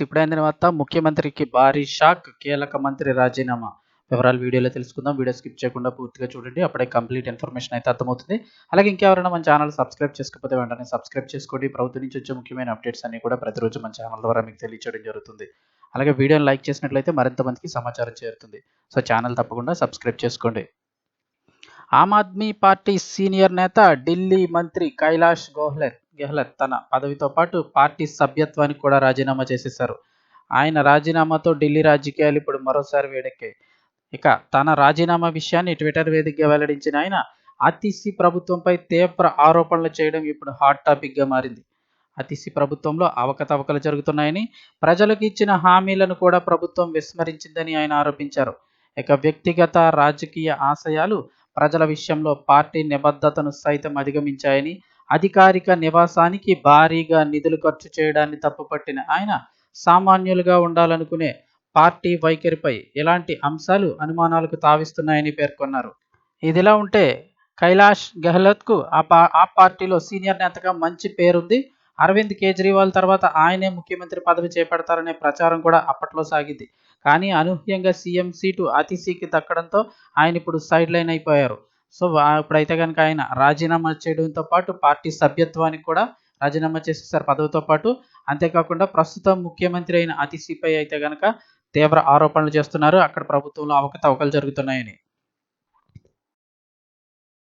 ఇప్పుడైన తర్వాత ముఖ్యమంత్రికి భారీ షాక్. కీలక మంత్రి రాజీనామా. వివరాలు వీడియోలో తెలుసుకుందాం. వీడియో స్కిప్ చేయకుండా పూర్తిగా చూడండి. అప్పుడే కంప్లీట్ ఇన్ఫర్మేషన్ అయితే అర్థమవుతుంది. అలాగే ఇంకెవరైనా మన ఛానల్ సబ్స్క్రైబ్ చేసుకోకపోతే వెంటనే సబ్స్క్రైబ్ చేసుకోండి. ప్రభుత్వం నుంచి వచ్చే ముఖ్యమైన అప్డేట్స్ అన్ని కూడా ప్రతిరోజు మన ఛానల్ ద్వారా మీకు తెలియచేయడం జరుగుతుంది. అలాగే వీడియోని లైక్ చేసినట్లయితే మరింత మందికి సమాచారం చేరుతుంది. సో ఛానల్ తప్పకుండా సబ్స్క్రైబ్ చేసుకోండి. ఆమ్ ఆద్మీ పార్టీ సీనియర్ నేత ఢిల్లీ మంత్రి కైలాష్ గెహ్లట్ తన పదవితో పాటు పార్టీ సభ్యత్వానికి కూడా రాజీనామా చేసేశారు. ఆయన రాజీనామాతో ఢిల్లీ రాజకీయాలు ఇప్పుడు మరోసారి వేడెక్కాయి. ఇక తన రాజీనామా విషయాన్ని ట్విట్టర్ వేదికగా వెల్లడించిన ఆయన ఆర్టీసీ ప్రభుత్వంపై తీవ్ర ఆరోపణలు చేయడం ఇప్పుడు హాట్ టాపిక్గా మారింది. ఆర్టీసీ ప్రభుత్వంలో అవకతవకలు జరుగుతున్నాయని, ప్రజలకు ఇచ్చిన హామీలను కూడా ప్రభుత్వం విస్మరించిందని ఆయన ఆరోపించారు. ఇక వ్యక్తిగత రాజకీయ ఆశయాలు ప్రజల విషయంలో పార్టీ నిబద్ధతను సైతం అధిగమించాయని, అధికారిక నివాసానికి భారీగా నిధులు ఖర్చు చేయడాన్ని తప్పుపట్టిన ఆయన సామాన్యులుగా ఉండాలనుకునే పార్టీ వైఖరిపై ఇలాంటి అంశాలు అనుమానాలకు తావిస్తున్నాయని పేర్కొన్నారు. ఇదిలా ఉంటే కైలాష్ గెహ్లట్కు ఆ పార్టీలో సీనియర్ నేతగా మంచి పేరుంది. అరవింద్ కేజ్రీవాల్ తర్వాత ఆయనే ముఖ్యమంత్రి పదవి చేపడతారనే ప్రచారం కూడా అప్పట్లో సాగింది. కానీ అనూహ్యంగా సీఎం సీటు ఆతిశీకి దక్కడంతో ఆయన ఇప్పుడు సైడ్ లైన్ అయిపోయారు. సో ఇప్పుడైతే కనుక ఆయన రాజీనామా చేయడంతో పాటు పార్టీ సభ్యత్వానికి కూడా రాజీనామా చేసేసారు పదవితో పాటు. అంతేకాకుండా ప్రస్తుతం ముఖ్యమంత్రి అయిన ఆతిశీపై అయితే కనుక తీవ్ర ఆరోపణలు చేస్తున్నారు. అక్కడ ప్రభుత్వంలో అవకతవకలు జరుగుతున్నాయని.